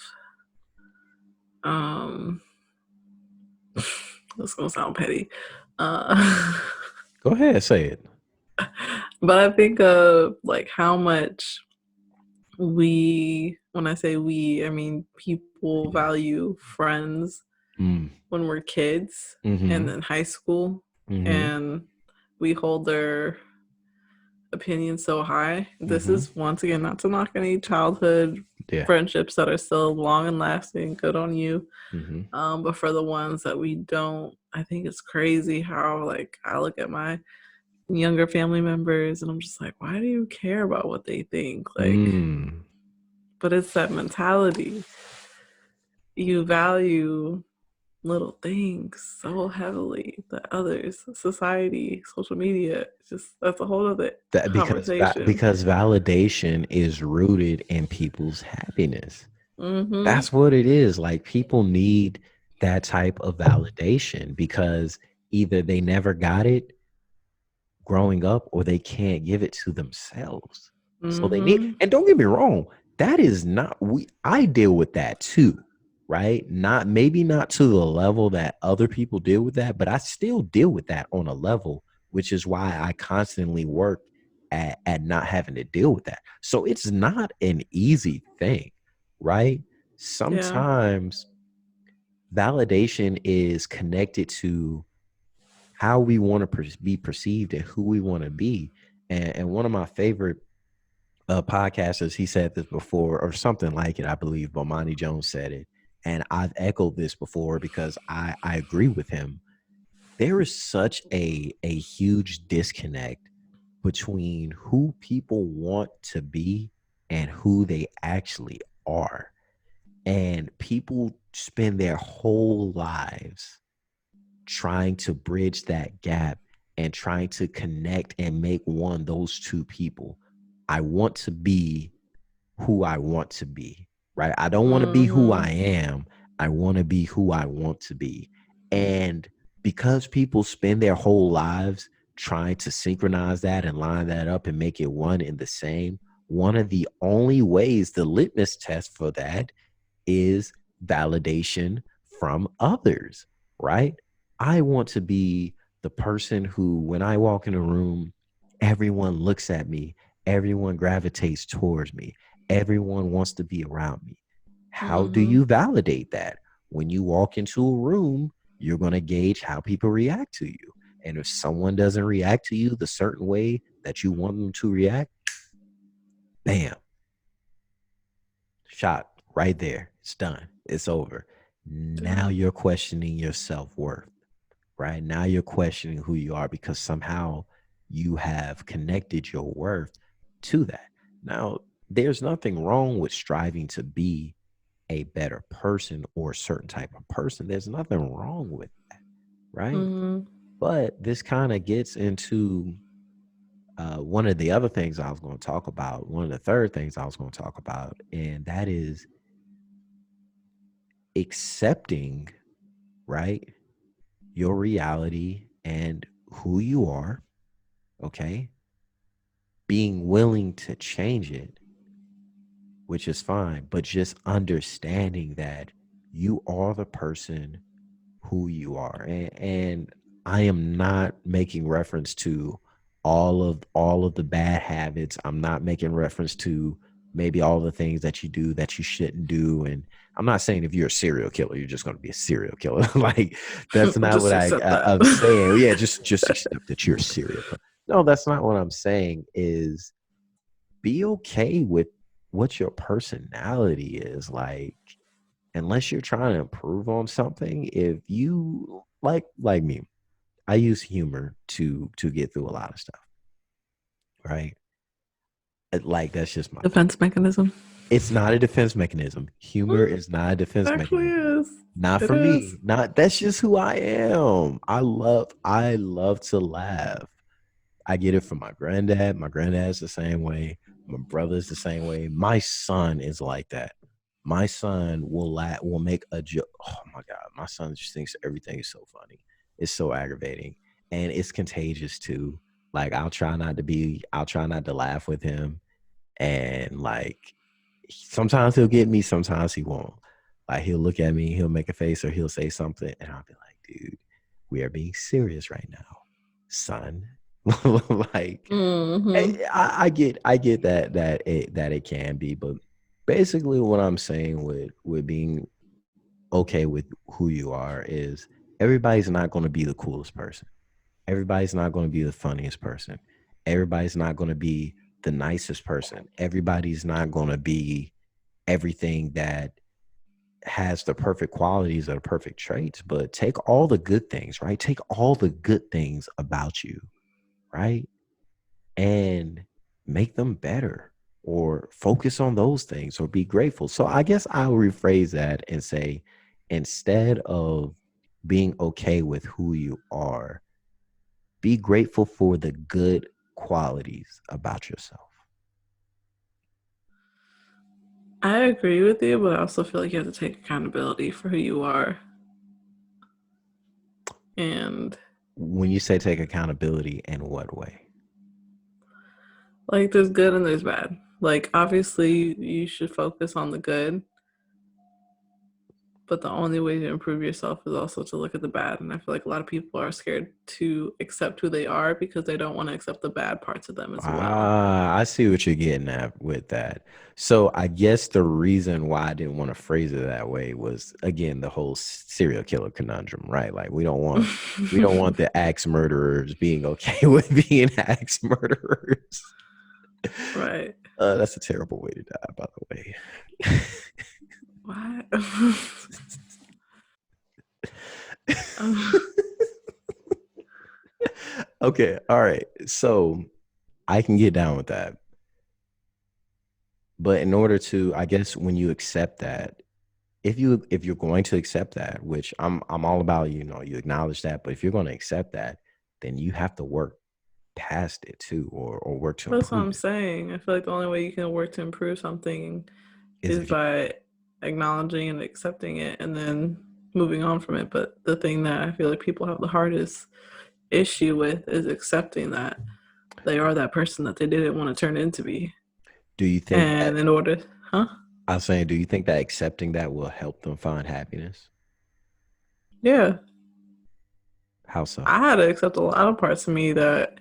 this gonna sound petty. Go ahead, say it. But I think of like how much when I say we, I mean people value friends when we're kids and in high school, and we hold their opinion so high. This Mm-hmm. is once again not to knock any childhood Yeah. friendships that are still long and lasting. Good on you. Mm-hmm. But for the ones that we don't, I think it's crazy how like I look at my younger family members and I'm just like, why do you care about what they think? Like, but it's that mentality. You value little things so heavily that others, society, social media, just that's a whole other That conversation. because validation is rooted in people's happiness. Mm-hmm. That's what it is. Like people need that type of validation because either they never got it growing up or they can't give it to themselves. So they need, Mm-hmm. and don't get me wrong, that is not I deal with that too, right? Not maybe not to the level that other people deal with that, but I still deal with that on a level, which is why I constantly work at not having to deal with that. So it's not an easy thing, right? Yeah. Sometimes validation is connected to how we want to be perceived and who we want to be. And one of my favorite podcasters, he said this before, or something like it, I believe, Bomani Jones said it. And I've echoed this before because I agree with him. There is such a huge disconnect between who people want to be and who they actually are. And people spend their whole lives trying to bridge that gap and trying to connect and make one those two people. I want to be who I want to be, right? I don't want to be who I Mm-hmm. am. I want to be who I want to be. And because people spend their whole lives trying to synchronize that and line that up and make it one and the same, one of the only ways, the litmus test for that is validation from others, right? I want to be the person who, when I walk in a room, everyone looks at me, everyone gravitates towards me, everyone wants to be around me. How do Mm-hmm. you validate that? When you walk into a room, you're going to gauge how people react to you. And if someone doesn't react to you the certain way that you want them to react, bam, shot right there. It's done. It's over. Now Yeah. you're questioning your self-worth, right? Now you're questioning who you are because somehow you have connected your worth to that. Now, there's nothing wrong with striving to be a better person or a certain type of person. There's nothing wrong with that, right? Mm-hmm. But this kind of gets into one of the other things I was going to talk about, one of the third things I was going to talk about, and that is accepting, right, your reality and who you are, okay? Being willing to change it, which is fine, but just understanding that you are the person who you are. And I am not making reference to all of the bad habits. I'm not making reference to maybe all the things that you do that you shouldn't do. And I'm not saying if you're a serial killer, you're just going to be a serial killer. Like that's not what Just accept that. I'm saying. Yeah, just accept that you're a serial killer. No, that's not what I'm saying. Is be okay with what your personality is like unless you're trying to improve on something. If you like me, I use humor to get through a lot of stuff, right? Like that's just my thing. Defense mechanism. It's not a defense mechanism. Humor Mm, is not a it defense actually mechanism. is. Not It for is. me. Not That's just who I am. I love to laugh. I get it from my granddad. My granddad's the same way. My brother's the same way. My son is like that. My son will make a joke. Oh my God. My son just thinks everything is so funny. It's so aggravating. And it's contagious too. Like I'll try not to laugh with him. And like sometimes he'll get me, sometimes he won't. Like he'll look at me, he'll make a face or he'll say something, and I'll be like, dude, we are being serious right now, son. Like Mm-hmm. I get that it can be, but basically what I'm saying with being okay with who you are is everybody's not going to be the coolest person. Everybody's not going to be the funniest person. Everybody's not going to be the nicest person. Everybody's not going to be everything that has the perfect qualities or the perfect traits, but take all the good things, right? Take all the good things about you, right? And make them better or focus on those things or be grateful. So I guess I'll rephrase that and say, instead of being okay with who you are, be grateful for the good qualities about yourself. I agree with you, but I also feel like you have to take accountability for who you are. And When you say take accountability, in what way? like, there's good and there's bad. Like, obviously, you should focus on the good, but the only way to improve yourself is also to look at the bad. And I feel like a lot of people are scared to accept who they are because they don't want to accept the bad parts of them as well. I see what you're getting at with that. So I guess the reason why I didn't want to phrase it that way was, again, the whole serial killer conundrum, right? Like we don't want the axe murderers being okay with being axe murderers. Right. That's a terrible way to die, by the way. What? um, Okay, all right. So I can get down with that. But in order to, I guess when you accept that, if you're going to accept that, which I'm all about, you acknowledge that, but if you're going to accept that, then you have to work past it too, or work to That's what improve I'm it. saying. I feel like the only way you can work to improve something Is is if you by acknowledging and accepting it and then moving on from it. But the thing that I feel like people have the hardest issue with is accepting that they are that person that they didn't want to turn into be. do you think that And in order, huh? I was saying, do you think that accepting that will help them find happiness? Yeah. How so? I had to accept a lot of parts of me that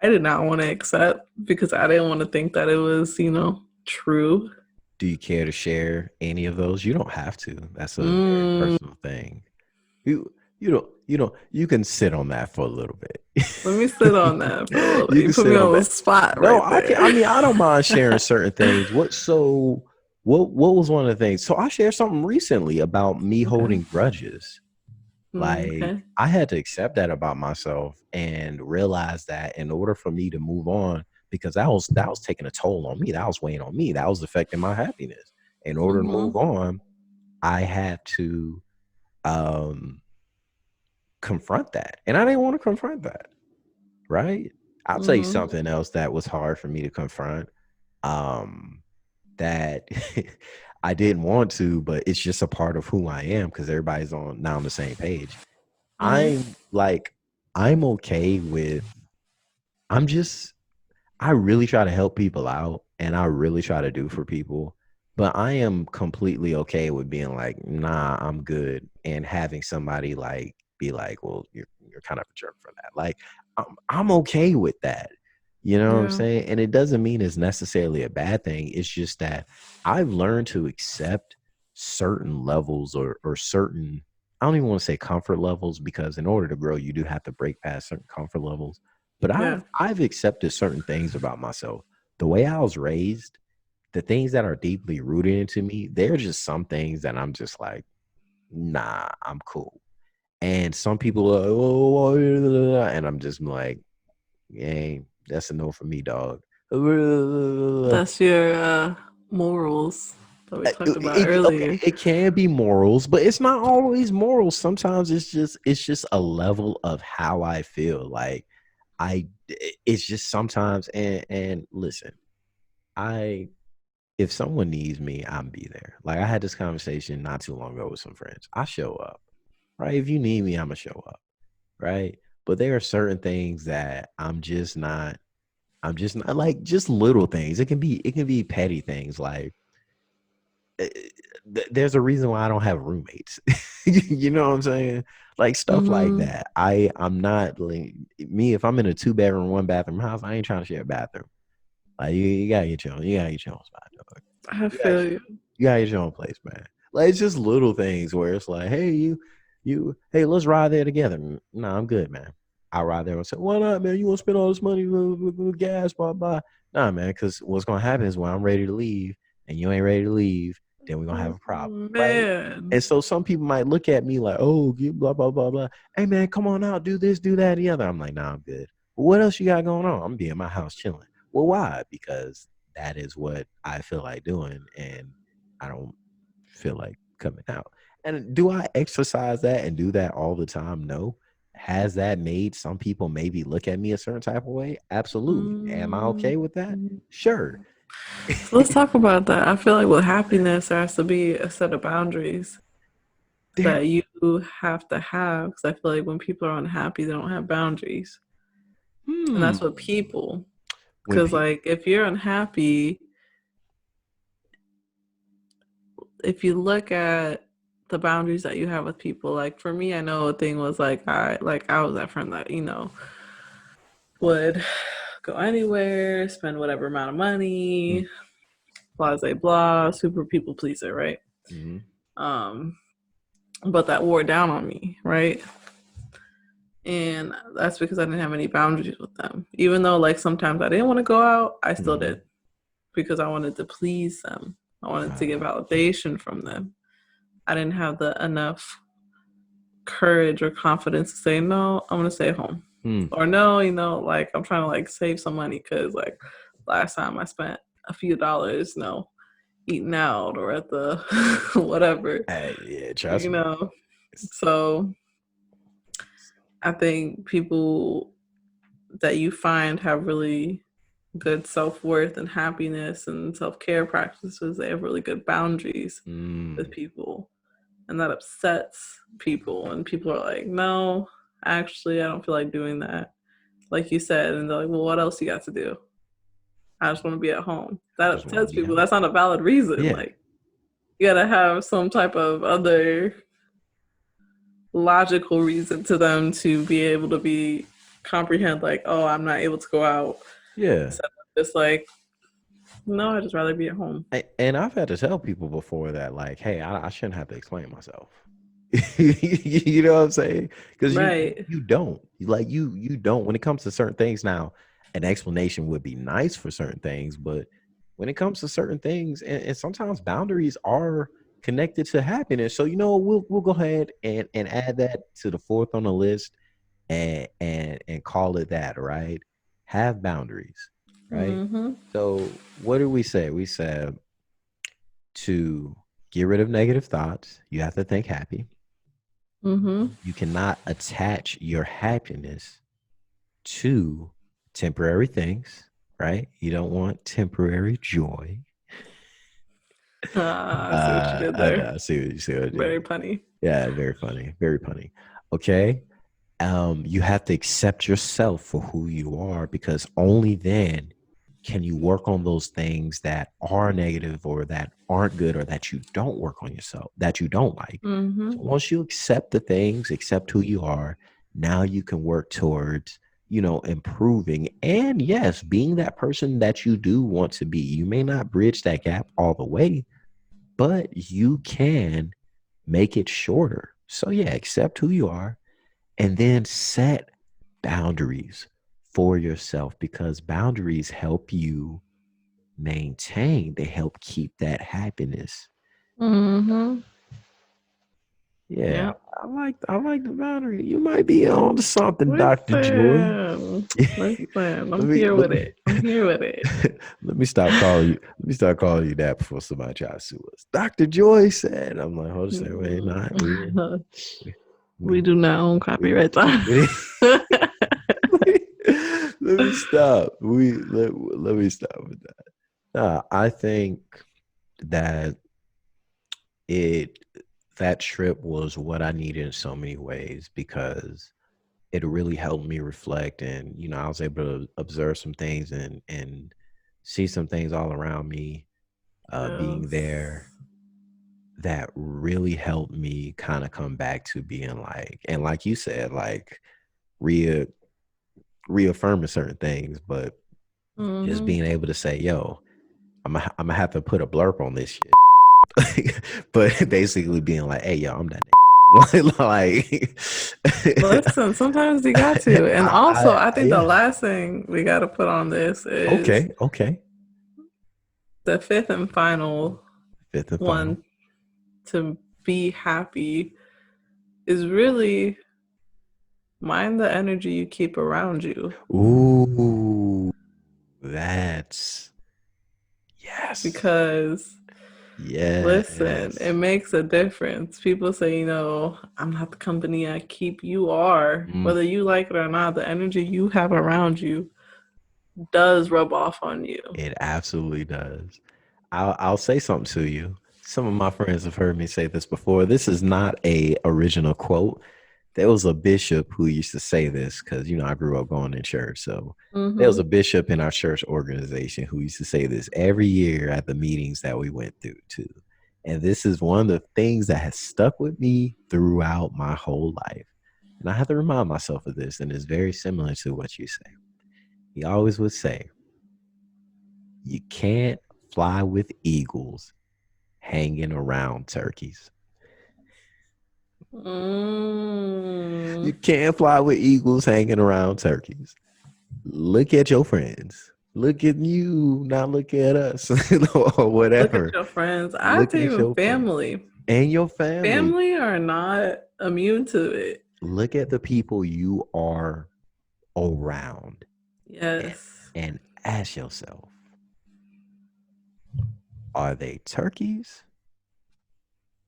I did not want to accept because I didn't want to think that it was, true. Do you care to share any of those? You don't have to. That's a very Mm, personal thing. You can sit on that for a little bit. let me sit on that for a little bit. You You can put sit me on on the that. spot No, right I can. there. I mean, I don't mind sharing certain things. What was one of the things? So I shared something recently about me Okay. holding grudges. Like, Okay. I had to accept that about myself and realize that in order for me to move on, because that was taking a toll on me, that was weighing on me, that was affecting my happiness. In order to Mm-hmm. move on, I had to um confront that. And I didn't want to confront that, right? I'll tell you Mm-hmm. something else that was hard for me to confront. Um that I didn't want to, but it's just a part of who I am because everybody's on the same page. Mm-hmm. I'm like, I'm okay with, I'm just, I really try to help people out and I really try to do for people, but I am completely okay with being like, nah, I'm good. And having somebody like be like, well, you're kind of a jerk for that. Like, I'm okay with that. You know what I'm Yeah. saying? And it doesn't mean it's necessarily a bad thing. It's just that I've learned to accept certain levels or certain, I don't even want to say comfort levels because in order to grow, you do have to break past certain comfort levels. But Yeah. I've accepted certain things about myself. The way I was raised, the things that are deeply rooted into me, they're just some things that I'm just like, nah, I'm cool. And some people are, oh, and I'm just like, yeah, that's a no for me, dog. That's your morals that we talked about Okay, earlier. it can be morals, but it's not always morals. Sometimes it's just a level of how I feel. Like it's just sometimes, and listen, I if someone needs me, I'm be there. Like I had this conversation not too long ago with some friends. I show up, right? If you need me, I'm gonna show up, right? But there are certain things that I'm just not like just little things. It can be petty things like eh, there's a reason why I don't have roommates. You know what I'm saying? Like stuff like Mm-hmm. that. I'm not like me if I'm in a 2 bedroom, 1 bathroom house, I ain't trying to share a bathroom. Like you gotta get your own spot, dog. I You gotta feel you. you gotta get your own place, man. Like it's just little things where it's like, hey, hey, let's ride there together. No, I'm good, man. I ride there and say, "Why not, man? You want to spend all this money with gas, blah blah." Nah, man, because what's gonna happen is when I'm ready to leave and you ain't ready to leave, then we're gonna have a problem, right? Man. And so some people might look at me like, "Oh, blah blah blah blah." Hey, man, come on out, do this, do that, the other. I'm like, "Nah, I'm good." But what else you got going on? I'm gonna be in my house chilling. Well, why? Because that is what I feel like doing, and I don't feel like coming out. And do I exercise that and do that all the time? No. Has that made some people maybe look at me a certain type of way? Absolutely. Am I okay with that? Mm. Sure. So let's talk about that. I feel like with happiness, there has to be a set of boundaries There, that you have to have. Because I feel like when people are unhappy, they don't have boundaries. And hmm. that's what people, When because people, like if you're unhappy, if you look at the boundaries that you have with people, like for me, I know a thing was like I was that friend that, would go anywhere, spend whatever amount of money, blah blah blah, super people pleaser, right? mm-hmm. Um, but that wore down on me, right? And that's because I didn't have any boundaries with them. Even though like sometimes I didn't want to go out, I still Mm-hmm. did because I wanted to please them. I wanted to get Uh, validation from them. I didn't have the enough courage or confidence to say no, I'm gonna stay home. hmm. Or no, like I'm trying to like save some money because like last time I spent a few dollars, eating out or at the whatever, Yeah, trust you me. know. So I think people that you find have really good self-worth and happiness and self-care practices, they have really good boundaries with Mm. people, and that upsets people, and people are like, no, actually I don't feel like doing that, like you said, and they're like, well, what else you got to do? I just want to be at home. I That just want to upsets be people. out. That's not a valid reason. Yeah, Like, you gotta have some type of other logical reason to them to be able to be comprehend, like, oh, I'm not able to go out, yeah. instead of just like, no, I'd just rather be at home. And I've had to tell people before that, like, hey, I shouldn't have to explain myself. You know what I'm saying? Because Right. you don't like you don't when it comes to certain things. Now, an explanation would be nice for certain things, but when it comes to certain things, and sometimes boundaries are connected to happiness. So we'll go ahead and add that to the fourth on the list and call it that, right? Have boundaries, right? Mm-hmm. So what do we say? We said to get rid of negative thoughts, you have to think happy. Mm-hmm. You cannot attach your happiness to temporary things, right? You don't want temporary joy. I see what you did I there. know. I see what you see what I Very did. punny. Yeah, very funny. Very funny. Okay. You have to accept yourself for who you are because only then can you work on those things that are negative or that aren't good or that you don't work on yourself, that you don't like. Mm-hmm. So once you accept the things, accept who you are, now you can work towards, improving and yes, being that person that you do want to be. You may not bridge that gap all the way, but you can make it shorter. So yeah, accept who you are and then set boundaries for yourself because boundaries help you maintain, they help keep that happiness. Mm-hmm. Yeah, Yep. I like the boundary. You might be on to something, Dr. Joy. Listen. Listen. let I'm me here let with me it. I'm here with it. let me stop calling you. Let me start calling you that before somebody tries to sue us. Dr. Joy said, I'm like, hold a second, wait, not we We we do not own we, copyright time. we let me stop. Let me stop with that. I think that it that trip was what I needed in so many ways because it really helped me reflect and I was able to observe some things and see some things all around me being there Yes. that really helped me kind of come back to being like and like you said like re reaffirming certain things but just Mm-hmm. being able to say yo I'm gonna have to put a blurb on this shit but basically being like hey yo I'm that nigga. like Listen, sometimes you got to. And also, I think the yeah. last thing we got to put on this is Okay. the fifth and final Fifth and final. one to be happy is really mind the energy you keep around you. Ooh, that's yes. Because yes. listen, it makes a difference. People say, I'm not the company I keep. You are. Whether you like it or not, the energy you have around you does rub off on you. It absolutely does. I'll say something to you. Some of my friends have heard me say this before. This is not a original quote. There was a bishop who used to say this because, I grew up going to church. So there was a bishop in our church organization who used to say this every year at the meetings that we went through too. And this is one of the things that has stuck with me throughout my whole life. And I have to remind myself of this, and it's very similar to what you say. He always would say, you can't fly with eagles hanging around turkeys. You can't fly with eagles hanging around turkeys. Look at your friends. Look at you, not look at us or whatever. Look at your friends. I think even family. And your family. Family are not immune to it. Look at the people you are around. Yes. And ask yourself, are they turkeys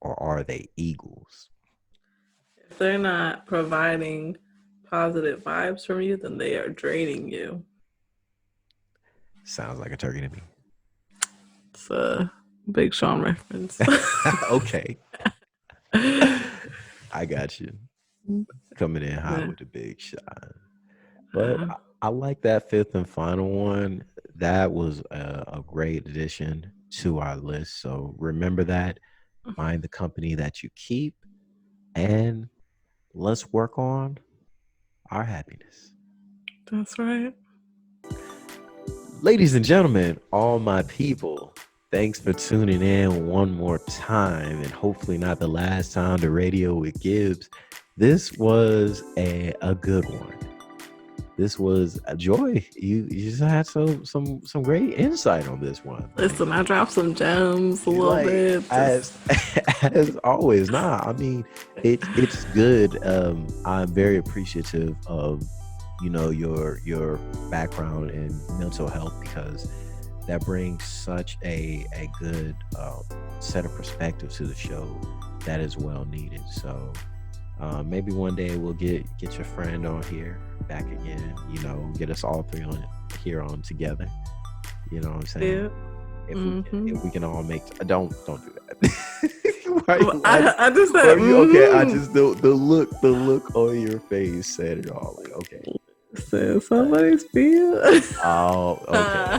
or are they eagles? If they're not providing positive vibes from you, then they are draining you. Sounds like a turkey to me. It's a Big Sean reference. Okay. I got you. Coming in hot with the Big Sean. But I like that fifth and final one. That was a great addition to our list. So remember that. Mind the company that you keep. And let's work on our happiness. That's right. Ladies and gentlemen, all my people, thanks for tuning in one more time, and hopefully not the last time to Radio with Gibbs. This was a good one. This was a joy. You just had some great insight on this one. Listen, I dropped some gems a little bit. As always. I mean, it's good. I'm very appreciative of your background in mental health, because that brings such a good set of perspective to the show that is well needed. So maybe one day we'll get your friend on here back again, get us all three on together. You know what I'm saying? Yeah. If we can all make don't do that. I just said okay. I just the look on your face said it all. Like, okay. So somebody's feel. Oh, okay.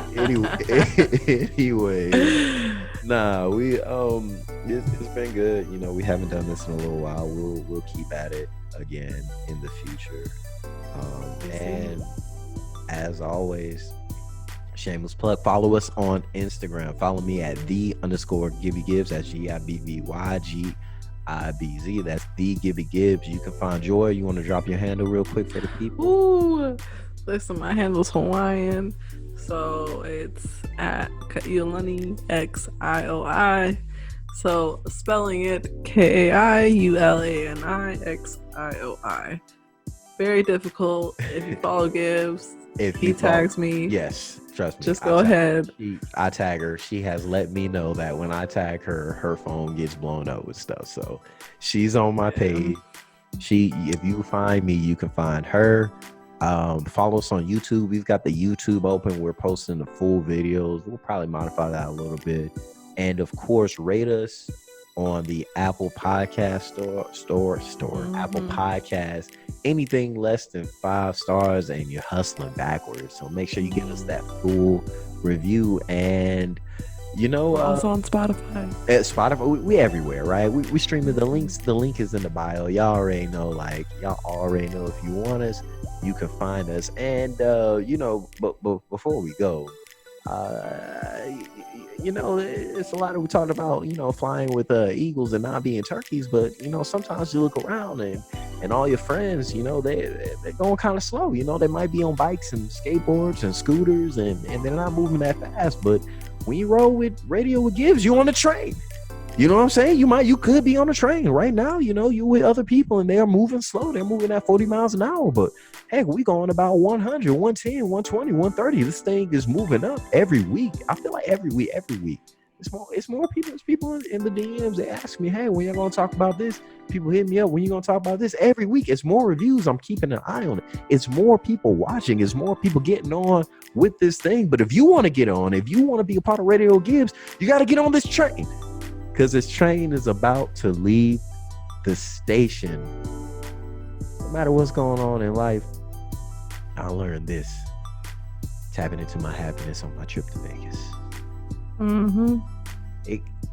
Anyway, nah, we it's been good. We haven't done this in a little while. We'll keep at it again in the future. And as always, shameless plug, follow us on Instagram. Follow me at _Gibby Gibbs. That's GIBBYGIBZ. That's the Gibby Gibbs. You can find Joy. You want to drop your handle real quick for the people? Ooh, listen, my handle's Hawaiian, so it's at Kaiulani XIOI. So spelling it KAIULANI XIOI. Very difficult. If you follow Gibbs, he tags me. Yes, trust me. Just go ahead. I tag her. She has let me know that when I tag her, her phone gets blown up with stuff. So she's on my page. If you find me, you can find her. Follow us on YouTube. We've got the YouTube open. We're posting the full videos. We'll probably modify that a little bit. And of course, rate us on the Apple Podcast store. Apple Podcast. Anything less than 5 stars and you're hustling backwards. So make sure you give us that full review. And also on Spotify. At Spotify, we everywhere, right? We streaming the links. The link is in the bio. Y'all already know. If you want us, you can find us. And but before we go, it's a lot of we talked about, flying with eagles and not being turkeys, but sometimes you look around and all your friends, they're going kind of slow. They might be on bikes and skateboards and scooters and they're not moving that fast. But when you roll with Radio with Gibbs, you on the train. You know what I'm saying? You could be on a train right now. You with other people and they are moving slow. They're moving at 40 miles an hour. But heck, we going about 100, 110, 120, 130. This thing is moving up every week. I feel like every week. It's more people. It's people in the DMs. They ask me, hey, when you going to talk about this? People hit me up. When you going to talk about this? Every week. It's more reviews. I'm keeping an eye on it. It's more people watching. It's more people getting on with this thing. But if you want to get on, if you want to be a part of Radio Gibbs, you got to get on this train. Because this train is about to leave the station. No matter what's going on in life, I learned this. Tapping into my happiness on my trip to Vegas. Mm-hmm.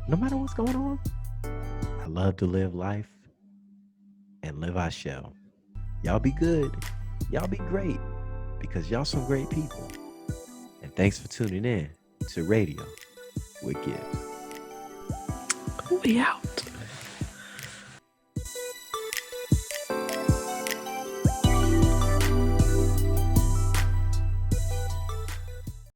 No matter what's going on, I love to live life and live I shall. Y'all be good. Y'all be great. Because y'all some great people. And thanks for tuning in to Radio with Gibbs. We out.